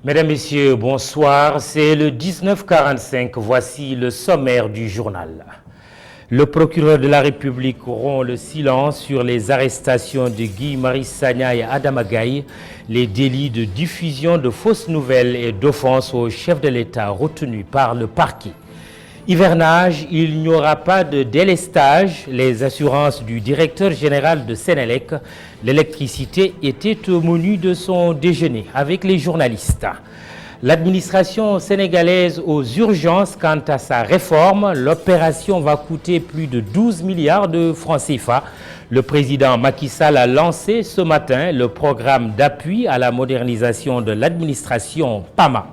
Mesdames, Messieurs, bonsoir. C'est le 19h45. Voici le sommaire du journal. Le procureur de la République rompt le silence sur les arrestations de Guy Marius Sagna et Adama Gaye, les délits de diffusion de fausses nouvelles et d'offense au chef de l'État retenus par le parquet. Hivernage, il n'y aura pas de délestage. Les assurances du directeur général de Sénélec, l'électricité était au menu de son déjeuner avec les journalistes. L'administration sénégalaise aux urgences quant à sa réforme. L'opération va coûter plus de 12 milliards de francs CFA. Le président Macky Sall a lancé ce matin le programme d'appui à la modernisation de l'administration PAMA.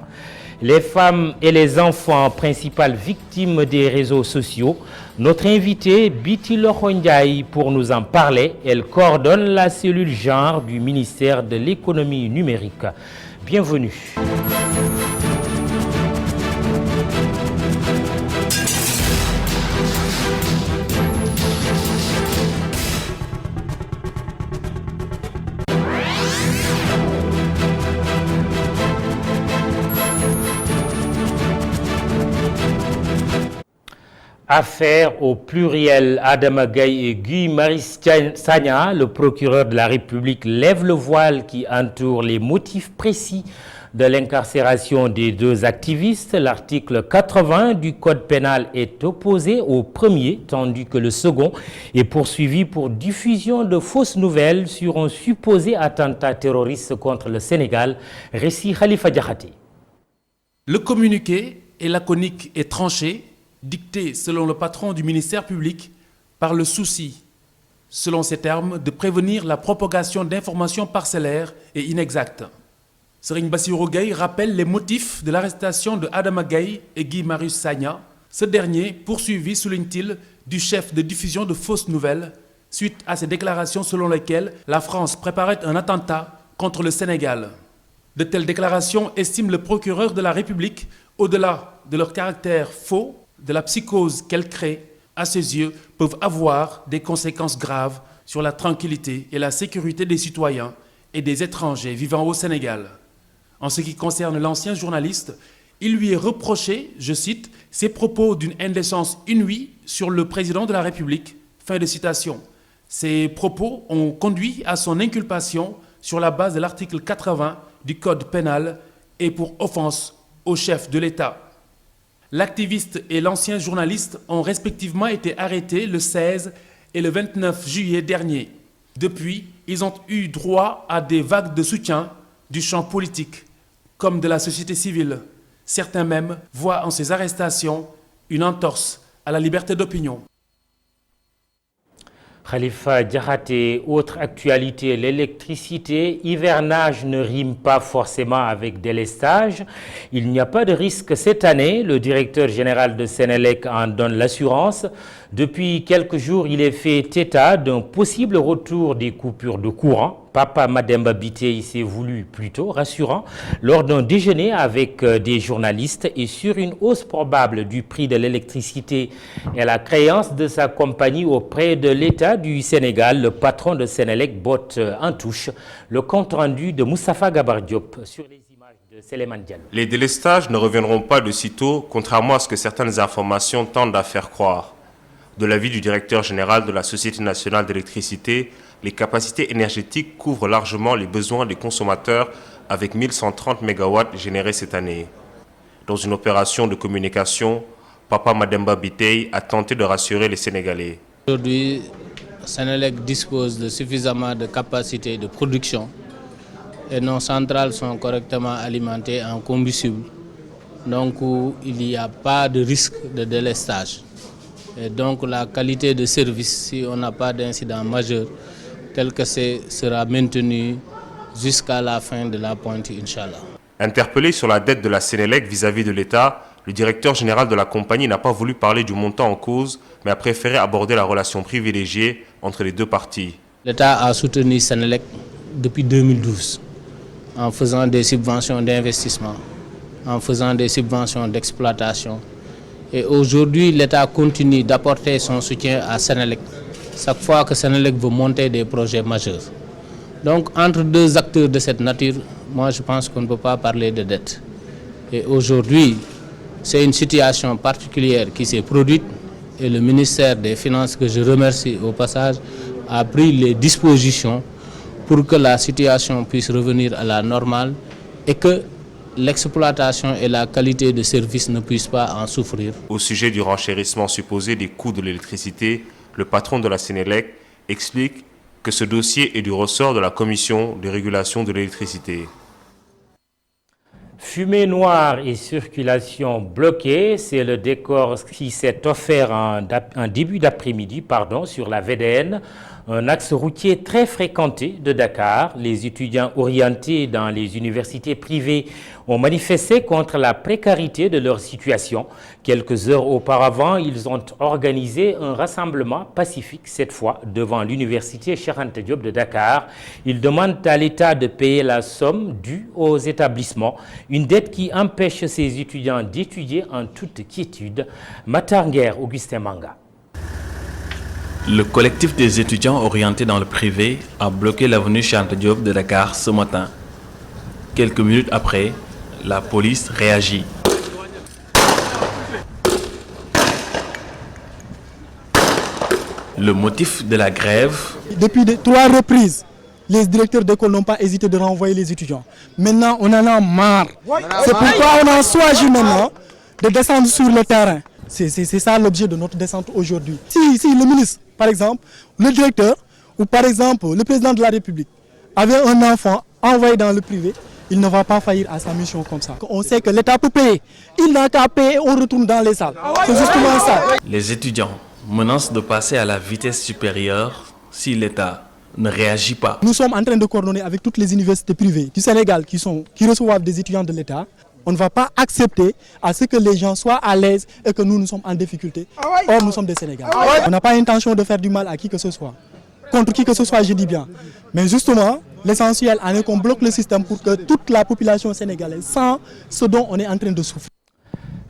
Les femmes et les enfants, principales victimes des réseaux sociaux. Notre invitée, Biti Loho Ndiaye, pour nous en parler. Elle coordonne la cellule genre du ministère de l'économie numérique. Bienvenue. Affaire au pluriel. Adama Gaye et Guy Marius Sagna, le procureur de la République, lève le voile qui entoure les motifs précis de l'incarcération des deux activistes. L'article 80 du Code pénal est opposé au premier, tandis que le second est poursuivi pour diffusion de fausses nouvelles sur un supposé attentat terroriste contre le Sénégal. Récit Khalifa Diakhaté. Le communiqué est laconique et tranché, dicté selon le patron du ministère public par le souci, selon ces termes, de prévenir la propagation d'informations parcellaires et inexactes. Serigne Bassirou Gueye rappelle les motifs de l'arrestation de Adama Gaye et Guy Marius Sagna. Ce dernier, poursuivi, souligne-t-il, du chef de diffusion de fausses nouvelles, suite à ses déclarations selon lesquelles la France préparait un attentat contre le Sénégal. De telles déclarations, estime le procureur de la République, au-delà de leur caractère faux, de la psychose qu'elles créent, à ses yeux, peuvent avoir des conséquences graves sur la tranquillité et la sécurité des citoyens et des étrangers vivant au Sénégal. En ce qui concerne l'ancien journaliste, il lui est reproché, je cite, ses propos d'une indécence inouïe sur le président de la République. Fin de citation. Ces propos ont conduit à son inculpation sur la base de l'article 80 du Code pénal et pour offense au chef de l'État. L'activiste et l'ancien journaliste ont respectivement été arrêtés le 16 et le 29 juillet dernier. Depuis, ils ont eu droit à des vagues de soutien du champ politique comme de la société civile. Certains même voient en ces arrestations une entorse à la liberté d'opinion. Khalifa Diakhaté, autre actualité, l'électricité. Hivernage ne rime pas forcément avec délestage. Il n'y a pas de risque cette année. Le directeur général de Sénélec en donne l'assurance. Depuis quelques jours, il est fait état d'un possible retour des coupures de courant. Papa Mademba Biteye s'est voulu plutôt rassurant lors d'un déjeuner avec des journalistes et sur une hausse probable du prix de l'électricité et la créance de sa compagnie auprès de l'État du Sénégal. Le patron de Sénélec botte en touche. Le compte rendu de Moustapha Gabar Diop sur les images de Séléman Diallo. Les délestages ne reviendront pas de sitôt, contrairement à ce que certaines informations tendent à faire croire. De l'avis du directeur général de la Société nationale d'électricité, les capacités énergétiques couvrent largement les besoins des consommateurs avec 1130 MW générés cette année. Dans une opération de communication, Papa Mademba Biteye a tenté de rassurer les Sénégalais. Aujourd'hui, Sénélec dispose de suffisamment de capacités de production et nos centrales sont correctement alimentées en combustible. Donc il n'y a pas de risque de délestage. Et donc la qualité de service, si on n'a pas d'incident majeur, tel que sera maintenu jusqu'à la fin de la pointe, Inch'Allah. Interpellé sur la dette de la Sénélec vis-à-vis de l'État, le directeur général de la compagnie n'a pas voulu parler du montant en cause, mais a préféré aborder la relation privilégiée entre les deux parties. L'État a soutenu Sénélec depuis 2012 en faisant des subventions d'investissement, en faisant des subventions d'exploitation. Et aujourd'hui, l'État continue d'apporter son soutien à Sénélec chaque fois que Sénélec veut monter des projets majeurs. Donc entre deux acteurs de cette nature, moi je pense qu'on ne peut pas parler de dette. Et aujourd'hui, c'est une situation particulière qui s'est produite et le ministère des Finances, que je remercie au passage, a pris les dispositions pour que la situation puisse revenir à la normale et que l'exploitation et la qualité de service ne puissent pas en souffrir. Au sujet du renchérissement supposé des coûts de l'électricité, le patron de la Sénélec explique que ce dossier est du ressort de la Commission de régulation de l'électricité. Fumée noire et circulation bloquée, c'est le décor qui s'est offert en début d'après-midi sur la VDN, un axe routier très fréquenté de Dakar. Les étudiants orientés dans les universités privées ont manifesté contre la précarité de leur situation. Quelques heures auparavant, ils ont organisé un rassemblement pacifique, cette fois devant l'université Cheikh Anta Diop de Dakar. Ils demandent à l'État de payer la somme due aux établissements, une dette qui empêche ces étudiants d'étudier en toute quiétude. Matar Nguer, Augustin Manga. Le collectif des étudiants orientés dans le privé a bloqué l'avenue Cheikh Anta Diop de Dakar ce matin. Quelques minutes après, la police réagit. Le motif de la grève... Depuis 3 reprises, les directeurs d'école n'ont pas hésité de renvoyer les étudiants. Maintenant, on en a marre. C'est pourquoi on a choisi maintenant de descendre sur le terrain. C'est ça l'objet de notre descente aujourd'hui. Si le ministre, par exemple, le directeur ou par exemple le président de la République avait un enfant envoyé dans le privé, il ne va pas faillir à sa mission comme ça. On sait que l'État peut payer. Il n'a qu'à payer, on retourne dans les salles. C'est justement ça. Les étudiants menacent de passer à la vitesse supérieure si l'État ne réagit pas. Nous sommes en train de coordonner avec toutes les universités privées du Sénégal qui reçoivent des étudiants de l'État. On ne va pas accepter à ce que les gens soient à l'aise et que nous sommes en difficulté. Or, nous sommes des Sénégalais. On n'a pas intention de faire du mal à qui que ce soit. Contre qui que ce soit, je dis bien. Mais justement, l'essentiel en est qu'on bloque le système pour que toute la population sénégalaise sent ce dont on est en train de souffrir.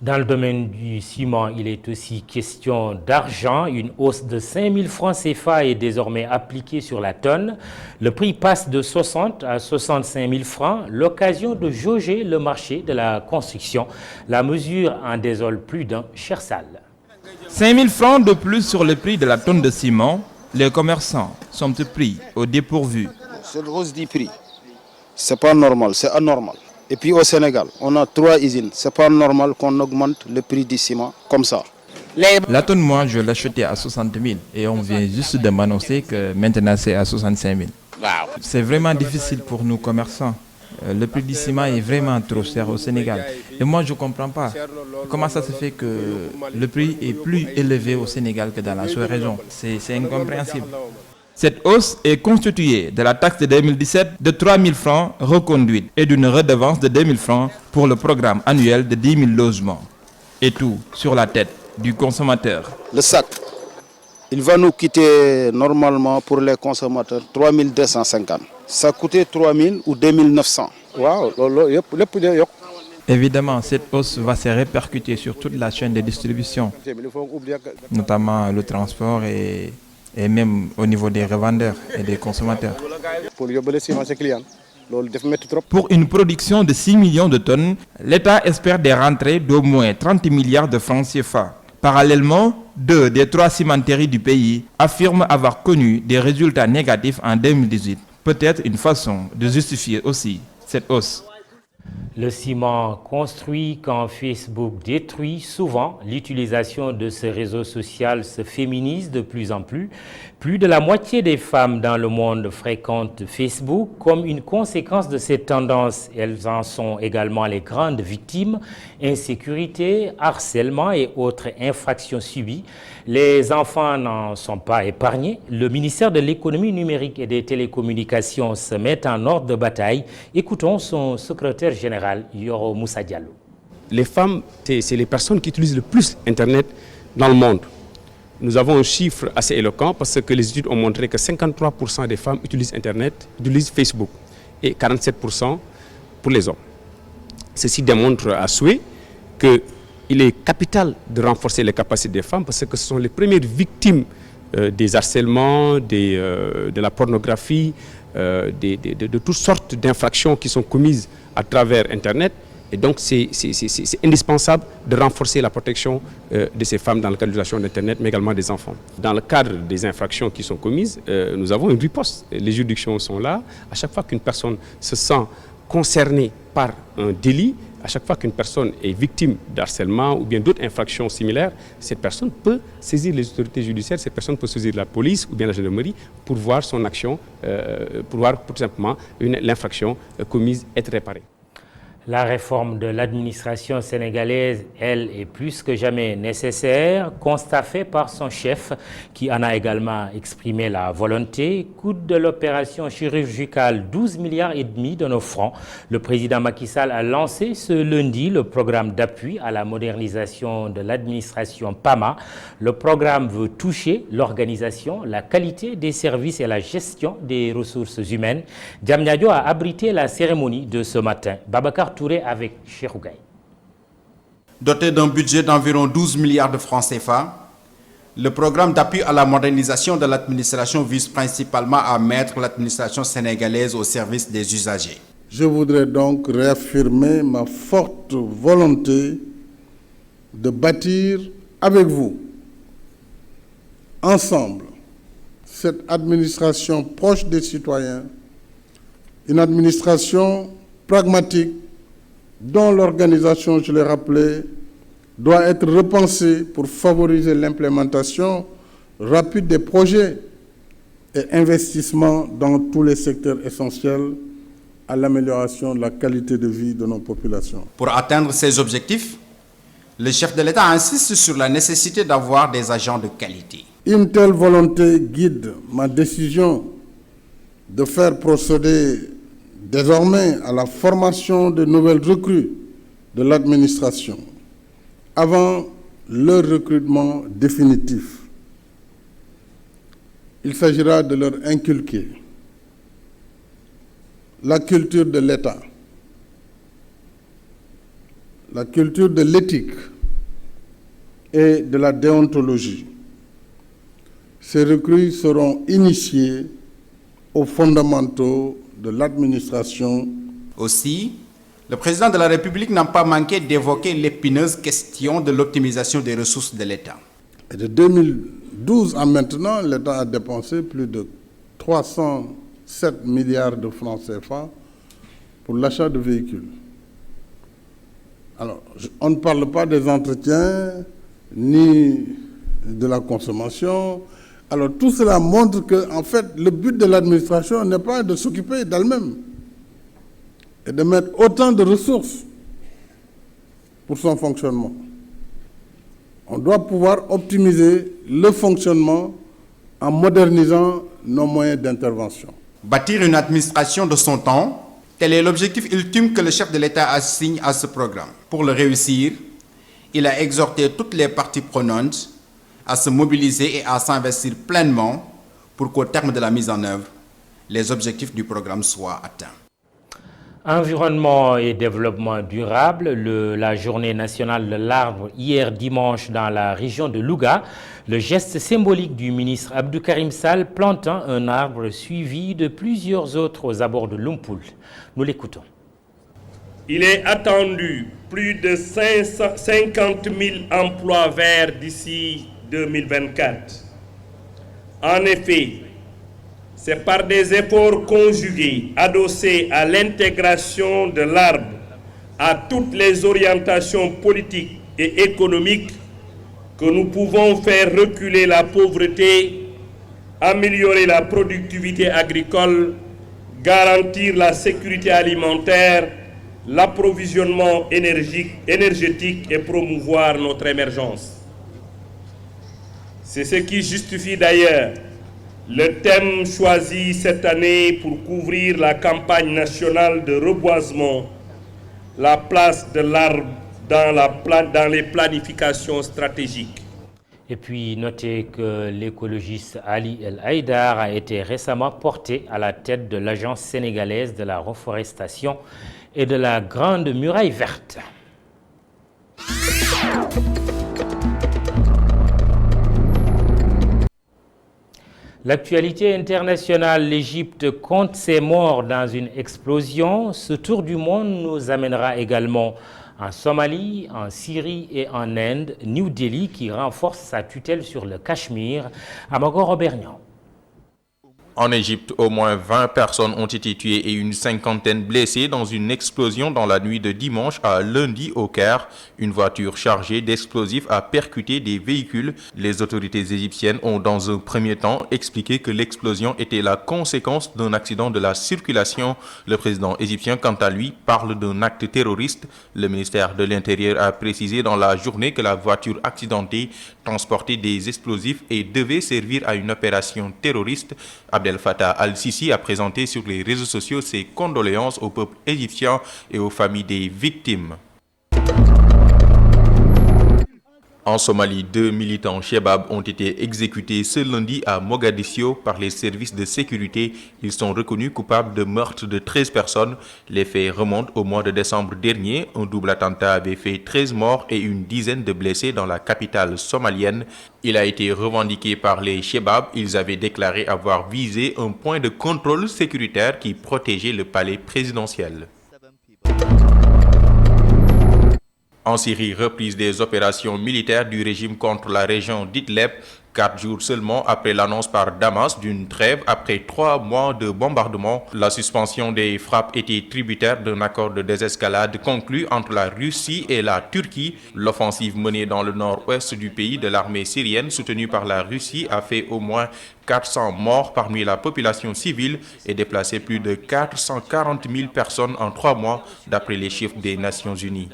Dans le domaine du ciment, il est aussi question d'argent. Une hausse de 5 000 francs CFA est désormais appliquée sur la tonne. Le prix passe de 60 à 65 000 francs. L'occasion de jauger le marché de la construction. La mesure en désole plus d'un. Cher Sall. 5 000 francs de plus sur le prix de la tonne de ciment. Les commerçants sont pris au dépourvu. Cette hausse du prix, c'est pas normal, c'est anormal. Et puis au Sénégal, on a 3 usines. C'est pas normal qu'on augmente le prix du ciment comme ça. La tonne, moi, je l'achetais à 60 000 et on vient juste de m'annoncer que maintenant c'est à 65 000. C'est vraiment difficile pour nous commerçants. Le prix du ciment est vraiment trop cher au Sénégal. Et moi, je ne comprends pas comment ça se fait que le prix est plus élevé au Sénégal que dans la sous-région. C'est incompréhensible. Cette hausse est constituée de la taxe de 2017 de 3 000 francs reconduite et d'une redevance de 2 000 francs pour le programme annuel de 10 000 logements. Et tout sur la tête du consommateur. Le sac, il va nous quitter normalement pour les consommateurs 3 250. Ça coûtait 3 000 ou 2 900. Évidemment, cette hausse va se répercuter sur toute la chaîne de distribution, notamment le transport et même au niveau des revendeurs et des consommateurs. Pour une production de 6 millions de tonnes, l'État espère des rentrées d'au moins 30 milliards de francs CFA. Parallèlement, 2 des 3 cimenteries du pays affirment avoir connu des résultats négatifs en 2018. Peut-être une façon de justifier aussi cette hausse. Le ciment construit quand Facebook détruit. Souvent, l'utilisation de ce réseau social se féminise de plus en plus. Plus de la moitié des femmes dans le monde fréquentent Facebook. Comme une conséquence de cette tendance, elles en sont également les grandes victimes. Insécurité, harcèlement et autres infractions subies. Les enfants n'en sont pas épargnés. Le ministère de l'économie numérique et des télécommunications se met en ordre de bataille. Écoutons son secrétaire général, Yoro Moussa Diallo. Les femmes, c'est les personnes qui utilisent le plus Internet dans le monde. Nous avons un chiffre assez éloquent parce que les études ont montré que 53% des femmes utilisent Internet, utilisent Facebook et 47% pour les hommes. Ceci démontre à souhait qu'il est capital de renforcer les capacités des femmes parce que ce sont les premières victimes des harcèlements, de la pornographie, de toutes sortes d'infractions qui sont commises à travers Internet. Et donc, c'est indispensable de renforcer la protection de ces femmes dans le cadre de l'utilisation d'Internet, mais également des enfants. Dans le cadre des infractions qui sont commises, nous avons une riposte. Les juridictions sont là. À chaque fois qu'une personne se sent concernée par un délit, à chaque fois qu'une personne est victime d'harcèlement ou bien d'autres infractions similaires, cette personne peut saisir les autorités judiciaires, cette personne peut saisir la police ou bien la gendarmerie pour voir son action, pour voir tout simplement l'infraction commise être réparée. La réforme de l'administration sénégalaise, elle, est plus que jamais nécessaire. Constat fait par son chef, qui en a également exprimé la volonté. Coût de l'opération chirurgicale, 12 milliards et demi de nos francs. Le président Macky Sall a lancé ce lundi le programme d'appui à la modernisation de l'administration PAMA. Le programme veut toucher l'organisation, la qualité des services et la gestion des ressources humaines. Diamniadio a abrité la cérémonie de ce matin. Babacar Touré avec Cheikhou Gaye. Doté d'un budget d'environ 12 milliards de francs CFA, le programme d'appui à la modernisation de l'administration vise principalement à mettre l'administration sénégalaise au service des usagers. Je voudrais donc réaffirmer ma forte volonté de bâtir avec vous, ensemble, cette administration proche des citoyens, une administration pragmatique, dont l'organisation, je l'ai rappelé, doit être repensée pour favoriser l'implémentation rapide des projets et investissements dans tous les secteurs essentiels à l'amélioration de la qualité de vie de nos populations. Pour atteindre ces objectifs, le chef de l'État insiste sur la nécessité d'avoir des agents de qualité. Une telle volonté guide ma décision de faire procéder désormais à la formation de nouvelles recrues de l'administration avant leur recrutement définitif. Il s'agira de leur inculquer la culture de l'État, la culture de l'éthique et de la déontologie. Ces recrues seront initiées aux fondamentaux de l'administration. Aussi, le président de la République n'a pas manqué d'évoquer l'épineuse question de l'optimisation des ressources de l'État. Et de 2012 à maintenant, l'État a dépensé plus de 307 milliards de francs CFA pour l'achat de véhicules. Alors, on ne parle pas des entretiens, ni de la consommation. Alors tout cela montre que, en fait, le but de l'administration n'est pas de s'occuper d'elle-même et de mettre autant de ressources pour son fonctionnement. On doit pouvoir optimiser le fonctionnement en modernisant nos moyens d'intervention. Bâtir une administration de son temps, tel est l'objectif ultime que le chef de l'État assigne à ce programme. Pour le réussir, il a exhorté toutes les parties prenantes à se mobiliser et à s'investir pleinement pour qu'au terme de la mise en œuvre, les objectifs du programme soient atteints. Environnement et développement durable, la journée nationale de l'arbre hier dimanche dans la région de Louga, le geste symbolique du ministre Abdou Karim Sall plantant un arbre suivi de plusieurs autres aux abords de Lompoul. Nous l'écoutons. Il est attendu plus de 50 000 emplois verts d'ici 2024. En effet, c'est par des efforts conjugués, adossés à l'intégration de l'arbre à toutes les orientations politiques et économiques, que nous pouvons faire reculer la pauvreté, améliorer la productivité agricole, garantir la sécurité alimentaire, l'approvisionnement énergétique et promouvoir notre émergence. C'est ce qui justifie d'ailleurs le thème choisi cette année pour couvrir la campagne nationale de reboisement, la place de l'arbre dans les planifications stratégiques. Et puis notez que l'écologiste Ali El Haïdar a été récemment porté à la tête de l'Agence sénégalaise de la reforestation et de la Grande Muraille Verte. L'actualité internationale, l'Égypte compte ses morts dans une explosion. Ce tour du monde nous amènera également en Somalie, en Syrie et en Inde. New Delhi qui renforce sa tutelle sur le Cachemire. Amago Robernian. En Égypte, au moins 20 personnes ont été tuées et une cinquantaine blessées dans une explosion dans la nuit de dimanche à lundi au Caire. Une voiture chargée d'explosifs a percuté des véhicules. Les autorités égyptiennes ont dans un premier temps expliqué que l'explosion était la conséquence d'un accident de la circulation. Le président égyptien, quant à lui, parle d'un acte terroriste. Le ministère de l'Intérieur a précisé dans la journée que la voiture accidentée transportait des explosifs et devait servir à une opération terroriste. Abdel Fattah al-Sisi a présenté sur les réseaux sociaux ses condoléances au peuple égyptien et aux familles des victimes. En Somalie, 2 militants Chebab ont été exécutés ce lundi à Mogadiscio par les services de sécurité. Ils sont reconnus coupables de meurtre de 13 personnes. Les faits remontent au mois de décembre dernier. Un double attentat avait fait 13 morts et une dizaine de blessés dans la capitale somalienne. Il a été revendiqué par les Chebab. Ils avaient déclaré avoir visé un point de contrôle sécuritaire qui protégeait le palais présidentiel. En Syrie, reprise des opérations militaires du régime contre la région d'Idlib, 4 jours seulement après l'annonce par Damas d'une trêve après 3 mois de bombardement. La suspension des frappes était tributaire d'un accord de désescalade conclu entre la Russie et la Turquie. L'offensive menée dans le nord-ouest du pays de l'armée syrienne soutenue par la Russie a fait au moins 400 morts parmi la population civile et déplacé plus de 440 000 personnes en 3 mois d'après les chiffres des Nations Unies.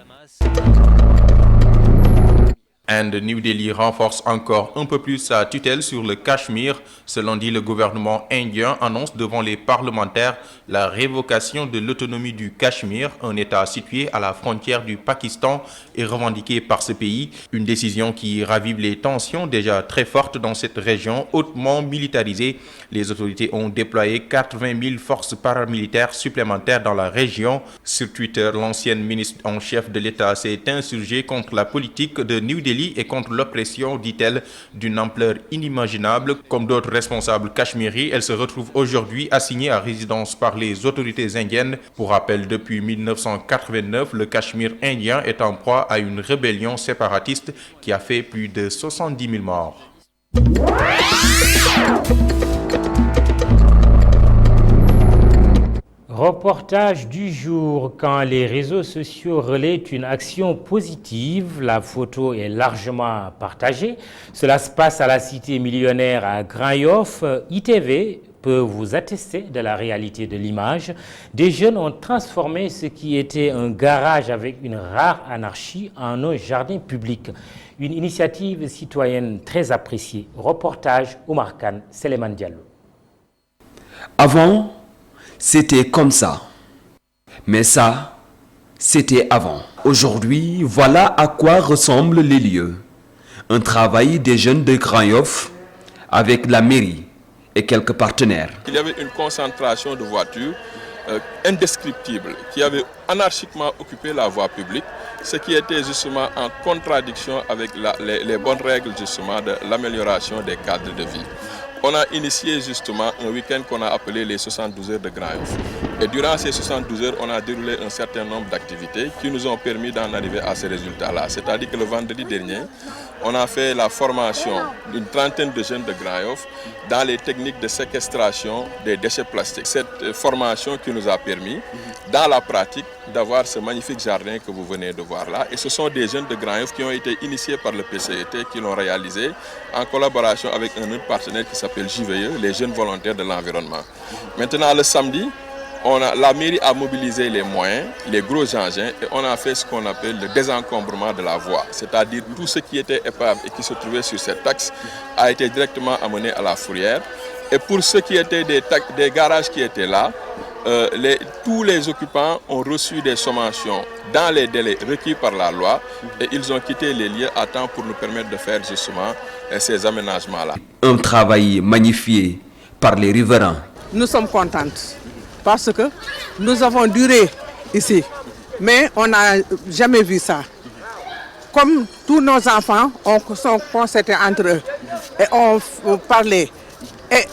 Inde, New Delhi renforce encore un peu plus sa tutelle sur le Cachemire. Ce lundi, le gouvernement indien annonce devant les parlementaires la révocation de l'autonomie du Cachemire, un État situé à la frontière du Pakistan et revendiqué par ce pays. Une décision qui ravive les tensions déjà très fortes dans cette région hautement militarisée. Les autorités ont déployé 80 000 forces paramilitaires supplémentaires dans la région. Sur Twitter, l'ancienne ministre en chef de l'État s'est insurgée contre la politique de New Delhi et contre l'oppression, dit-elle, d'une ampleur inimaginable. Comme d'autres responsables cachemiris, elle se retrouve aujourd'hui assignée à résidence par les autorités indiennes. Pour rappel, depuis 1989, le Cachemire indien est en proie à une rébellion séparatiste qui a fait plus de 70 000 morts. Reportage du jour. Quand les réseaux sociaux relaient une action positive, la photo est largement partagée. Cela se passe à la cité millionnaire à Grand Yoff. ITV peut vous attester de la réalité de l'image. Des jeunes ont transformé ce qui était un garage avec une rare anarchie en un jardin public. Une initiative citoyenne très appréciée. Reportage Oumar Khan, Seleman Diallo. Avant, c'était comme ça. Mais ça, c'était avant. Aujourd'hui, voilà à quoi ressemblent les lieux. Un travail des jeunes de Grand Yoff avec la mairie et quelques partenaires. Il y avait une concentration de voitures indescriptible qui avait anarchiquement occupé la voie publique, ce qui était justement en contradiction avec les bonnes règles justement de l'amélioration des cadres de vie. On a initié justement un week-end qu'on a appelé les 72 heures de Grand Yoff. Et durant ces 72 heures, on a déroulé un certain nombre d'activités qui nous ont permis d'en arriver à ces résultats-là. C'est-à-dire que le vendredi dernier, on a fait la formation d'une trentaine de jeunes de Grand Yoff dans les techniques de séquestration des déchets plastiques. Cette formation qui nous a permis, dans la pratique, d'avoir ce magnifique jardin que vous venez de voir là. Et ce sont des jeunes de Grand Yoff qui ont été initiés par le PCET, qui l'ont réalisé en collaboration avec un autre partenaire qui s'appelle JVE, les jeunes volontaires de l'environnement. Maintenant, le samedi, la mairie a mobilisé les moyens, les gros engins, et on a fait ce qu'on appelle le désencombrement de la voie. C'est-à-dire tout ce qui était épave et qui se trouvait sur cet axe a été directement amené à la fourrière. Et pour ceux qui étaient des garages qui étaient là, tous les occupants ont reçu des sommations dans les délais requis par la loi et ils ont quitté les lieux à temps pour nous permettre de faire justement ces aménagements-là. Un travail magnifié par les riverains. Nous sommes contentes parce que nous avons duré ici, mais on n'a jamais vu ça. Comme tous nos enfants, on sont concertés entre eux et on parlait. et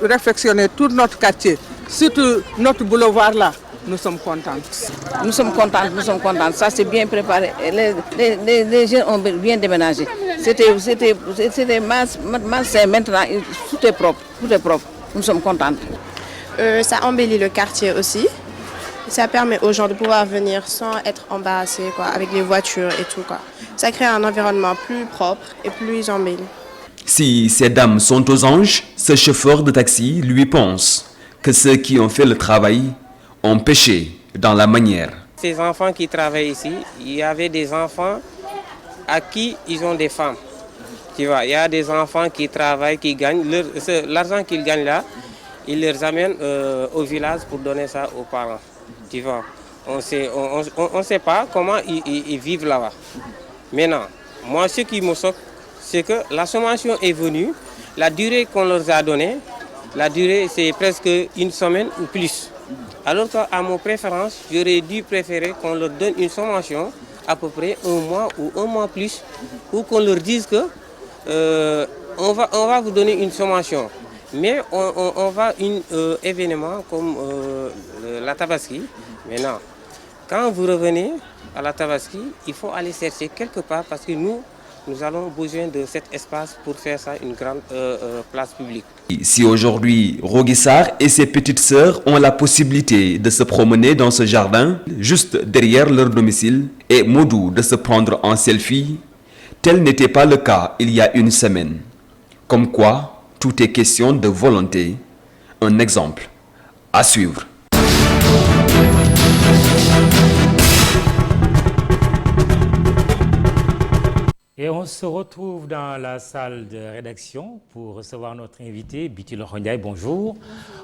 réfectionner tout notre quartier, surtout notre boulevard là. Nous sommes contents. Nous sommes contents. Ça c'est bien préparé. Les jeunes ont bien déménagé. C'était malsain. Maintenant, tout est propre. Nous sommes contents. Ça embellit le quartier aussi. Ça permet aux gens de pouvoir venir sans être embarrassés, quoi, avec les voitures et tout, quoi. Ça crée un environnement plus propre et plus embelli. Si ces dames sont aux anges, ce chauffeur de taxi lui pense que ceux qui ont fait le travail ont péché dans la manière. Ces enfants qui travaillent ici, il y avait des enfants à qui ils ont des femmes. Tu vois, il y a des enfants qui travaillent, qui gagnent. L'argent qu'ils gagnent là, ils les amènent au village pour donner ça aux parents. Tu vois, on ne sait pas comment ils vivent là-bas. Maintenant, moi, ce qui me choque, c'est que la sommation est venue, la durée qu'on leur a donnée, la durée c'est presque une semaine ou plus. Alors qu'à mon préférence, j'aurais dû préférer qu'on leur donne une sommation à peu près un mois ou un mois plus, ou qu'on leur dise que on va vous donner une sommation. Mais on va un événement comme la Tabaski. Maintenant, quand vous revenez à la Tabaski, il faut aller chercher quelque part parce que nous avons besoin de cet espace pour faire ça une grande place publique. Si aujourd'hui, Roguissar et ses petites sœurs ont la possibilité de se promener dans ce jardin, juste derrière leur domicile, et Modou de se prendre en selfie, tel n'était pas le cas il y a une semaine. Comme quoi, tout est question de volonté. Un exemple à suivre. Et on se retrouve dans la salle de rédaction pour recevoir notre invité, Biti Lokhondiaye. Bonjour.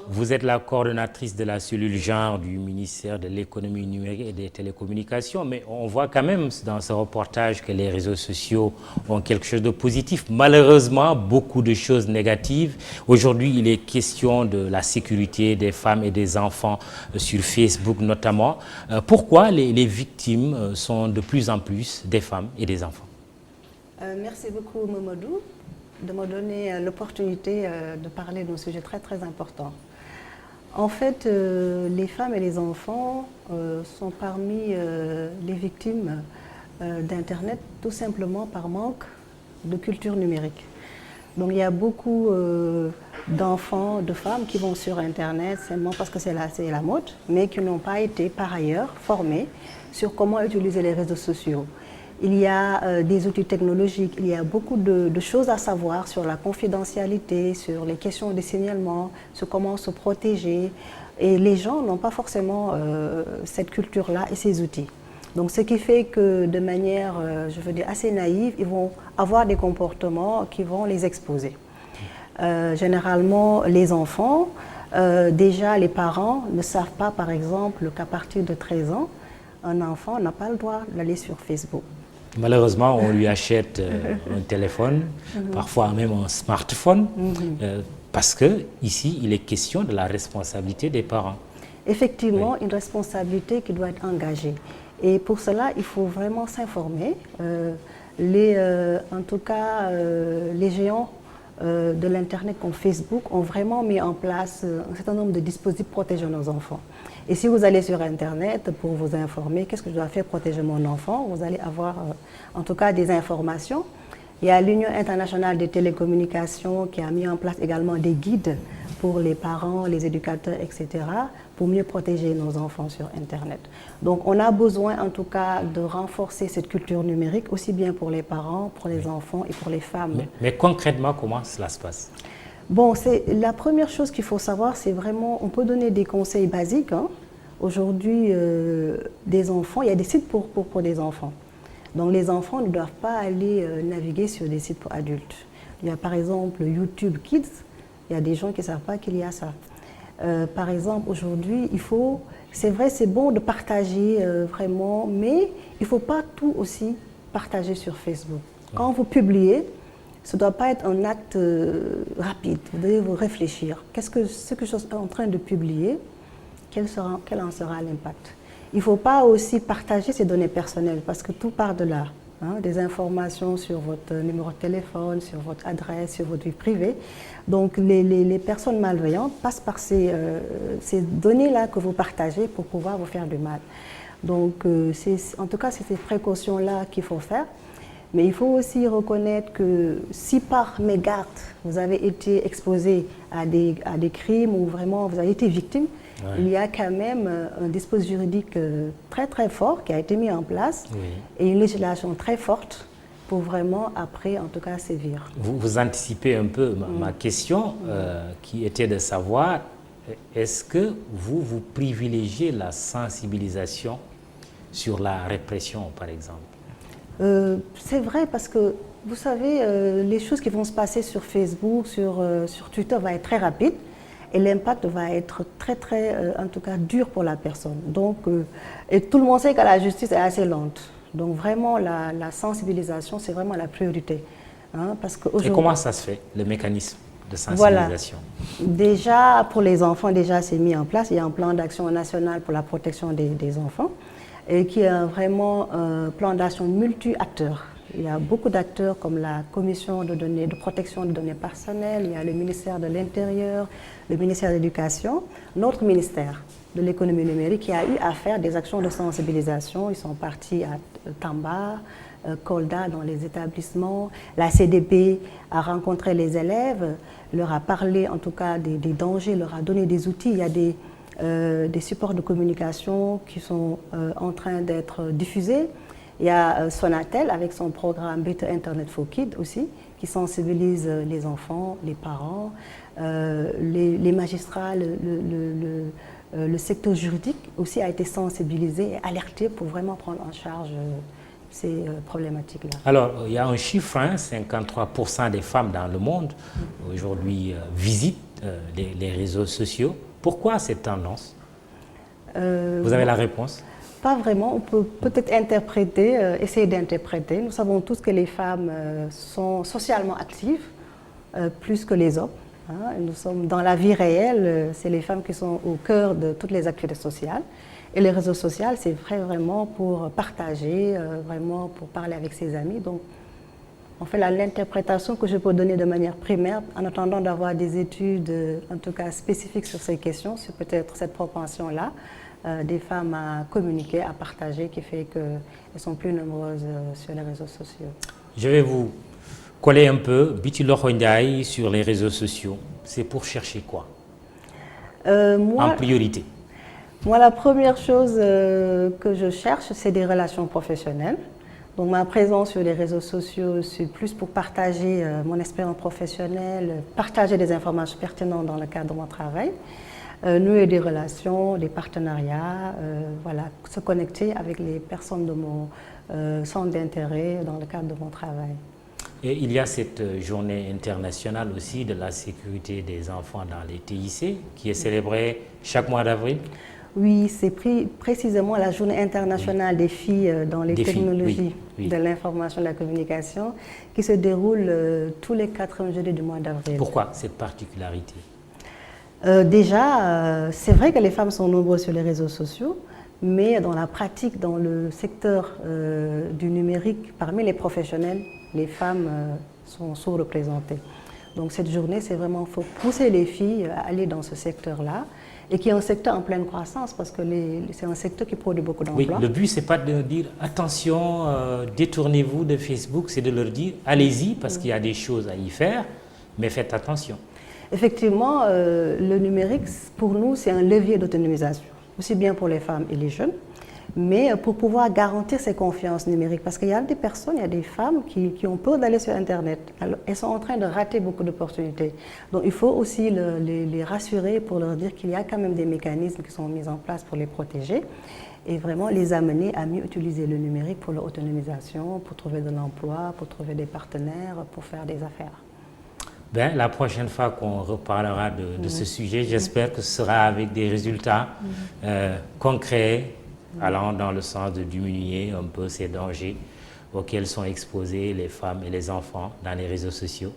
Vous êtes la coordonnatrice de la cellule genre du ministère de l'économie numérique et des télécommunications. Mais on voit quand même dans ce reportage que les réseaux sociaux ont quelque chose de positif. Malheureusement, beaucoup de choses négatives. Aujourd'hui, il est question de la sécurité des femmes et des enfants sur Facebook notamment. Pourquoi les victimes sont de plus en plus des femmes et des enfants? Merci beaucoup Mamadou de me donner l'opportunité de parler d'un sujet très très important. En fait, les femmes et les enfants sont parmi les victimes d'Internet tout simplement par manque de culture numérique. Donc il y a beaucoup d'enfants, de femmes qui vont sur Internet seulement parce que c'est la mode, mais qui n'ont pas été par ailleurs formés sur comment utiliser les réseaux sociaux. Il y a des outils technologiques, il y a beaucoup de choses à savoir sur la confidentialité, sur les questions de signalement, sur comment se protéger. Et les gens n'ont pas forcément cette culture-là et ces outils. Donc ce qui fait que de manière, je veux dire, assez naïve, ils vont avoir des comportements qui vont les exposer. Généralement, les enfants, déjà les parents ne savent pas, par exemple, qu'à partir de 13 ans, un enfant n'a pas le droit d'aller sur Facebook. Malheureusement, on lui achète un téléphone, parfois même un smartphone, parce qu'ici, il est question de la responsabilité des parents. Effectivement, une responsabilité qui doit être engagée. Et pour cela, il faut vraiment s'informer. En tout cas, les géants de l'Internet comme Facebook ont vraiment mis en place un certain nombre de dispositifs protégeant nos enfants. Et si vous allez sur Internet pour vous informer, qu'est-ce que je dois faire pour protéger mon enfant, vous allez avoir en tout cas des informations. Il y a l'Union internationale des télécommunications qui a mis en place également des guides pour les parents, les éducateurs, etc., pour mieux protéger nos enfants sur Internet. Donc on a besoin en tout cas de renforcer cette culture numérique, aussi bien pour les parents, pour les enfants et pour les femmes. Mais concrètement, comment cela se passe? Bon, la première chose qu'il faut savoir, c'est vraiment, on peut donner des conseils basiques. Hein. Aujourd'hui, des enfants, il y a des sites pour des enfants. Donc les enfants ne doivent pas aller naviguer sur des sites pour adultes. Il y a par exemple YouTube Kids, il y a des gens qui ne savent pas qu'il y a ça. Par exemple, aujourd'hui, c'est vrai, c'est bon de partager vraiment, mais il ne faut pas tout aussi partager sur Facebook. Quand vous publiez, ce ne doit pas être un acte rapide, vous devez vous réfléchir. Qu'est-ce que je suis en train de publier? Quel en sera l'impact? Il ne faut pas aussi partager ses données personnelles parce que tout part de là. des informations sur votre numéro de téléphone, sur votre adresse, sur votre vie privée. Donc les personnes malveillantes passent par ces données-là que vous partagez pour pouvoir vous faire du mal. Donc en tout cas, c'est ces précautions-là qu'il faut faire. Mais il faut aussi reconnaître que si par mégarde, vous avez été exposé à des crimes ou vraiment vous avez été victime, il y a quand même un dispositif juridique très très fort qui a été mis en place et une législation très forte pour vraiment après en tout cas sévir. Vous anticipez un peu ma question qui était de savoir, est-ce que vous privilégiez la sensibilisation sur la répression par exemple? C'est vrai parce que, vous savez, les choses qui vont se passer sur Facebook, sur Twitter vont être très rapides et l'impact va être très, très, en tout cas, dur pour la personne. Donc, et tout le monde sait que la justice est assez lente. Donc, vraiment, la sensibilisation, c'est vraiment la priorité. Parce que et comment ça se fait, le mécanisme de sensibilisation? Voilà. Déjà, pour les enfants, déjà, c'est mis en place. Il y a un plan d'action national pour la protection des enfants. Et qui est vraiment un plan d'action multi-acteurs. Il y a beaucoup d'acteurs comme la Commission de protection des données personnelles, il y a le ministère de l'Intérieur, le ministère de l'Éducation, notre ministère de l'économie numérique qui a eu à faire des actions de sensibilisation. Ils sont partis à Tamba, Kolda dans les établissements. La CDP a rencontré les élèves, leur a parlé en tout cas des dangers, leur a donné des outils. Il y a des supports de communication qui sont en train d'être diffusés. Il y a Sonatel avec son programme Better Internet for Kids aussi, qui sensibilise les enfants, les parents, les magistrats, le secteur juridique aussi a été sensibilisé et alerté pour vraiment prendre en charge ces problématiques-là. Alors, il y a un chiffre, 53% des femmes dans le monde aujourd'hui visitent les réseaux sociaux. Pourquoi cette tendance? Vous avez la réponse? Pas vraiment. On peut peut-être interpréter, essayer d'interpréter. Nous savons tous que les femmes sont socialement actives, plus que les hommes. Nous sommes dans la vie réelle, c'est les femmes qui sont au cœur de toutes les activités sociales. Et les réseaux sociaux, c'est vraiment pour partager, vraiment pour parler avec ses amis. Donc, on fait l'interprétation que je peux donner de manière primaire, en attendant d'avoir des études, en tout cas spécifiques sur ces questions, c'est peut-être cette propension-là des femmes à communiquer, à partager, qui fait qu'elles sont plus nombreuses sur les réseaux sociaux. Je vais vous coller un peu, Biti Loxo Ndiaye sur les réseaux sociaux. C'est pour chercher quoi en priorité? Moi, la première chose que je cherche, c'est des relations professionnelles. Donc ma présence sur les réseaux sociaux, c'est plus pour partager mon expérience professionnelle, partager des informations pertinentes dans le cadre de mon travail, nouer des relations, des partenariats, voilà, se connecter avec les personnes de mon centre d'intérêt dans le cadre de mon travail. Et il y a cette journée internationale aussi de la sécurité des enfants dans les TIC qui est célébrée chaque mois d'avril. Oui, c'est précisément la journée internationale des filles dans les technologies de l'information et de la communication qui se déroule tous les 4 jeudis du mois d'avril. Pourquoi cette particularité? Déjà, c'est vrai que les femmes sont nombreuses sur les réseaux sociaux, mais dans la pratique, dans le secteur du numérique, parmi les professionnels, les femmes sont sous-représentées. Donc cette journée, c'est vraiment, il faut pousser les filles à aller dans ce secteur-là, et qui est un secteur en pleine croissance parce que c'est un secteur qui produit beaucoup d'emplois. Oui, le but, ce n'est pas de dire attention, détournez-vous de Facebook, c'est de leur dire allez-y parce qu'il y a des choses à y faire, mais faites attention. Effectivement, le numérique, pour nous, c'est un levier d'autonomisation, aussi bien pour les femmes et les jeunes, mais pour pouvoir garantir ces confiances numériques. Parce qu'il y a des personnes, il y a des femmes qui ont peur d'aller sur Internet. Alors, elles sont en train de rater beaucoup d'opportunités. Donc il faut aussi les rassurer pour leur dire qu'il y a quand même des mécanismes qui sont mis en place pour les protéger et vraiment les amener à mieux utiliser le numérique pour leur autonomisation, pour trouver de l'emploi, pour trouver des partenaires, pour faire des affaires. Ben, la prochaine fois qu'on reparlera de ce sujet, j'espère que ce sera avec des résultats concrets, allant dans le sens de diminuer un peu ces dangers auxquels sont exposés les femmes et les enfants dans les réseaux sociaux.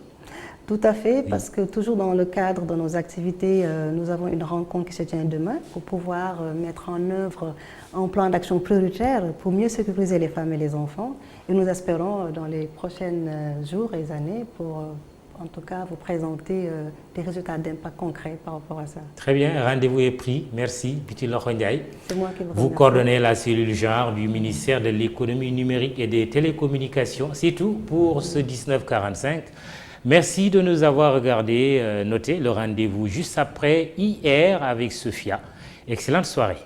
Tout à fait, parce que toujours dans le cadre de nos activités, nous avons une rencontre qui se tient demain pour pouvoir mettre en œuvre un plan d'action prioritaire pour mieux sécuriser les femmes et les enfants. Et nous espérons dans les prochains jours et années pour en tout cas vous présenter des résultats d'impact concrets par rapport à ça. Très bien, rendez-vous est pris. Merci, Biti Lokho Ndiaye. C'est moi qui vous Vous remercie. coordonnez la cellule genre du ministère de l'économie numérique et des télécommunications. C'est tout pour ce 1945. Merci de nous avoir regardé. Notez le rendez-vous juste après hier avec Sophia. Excellente soirée.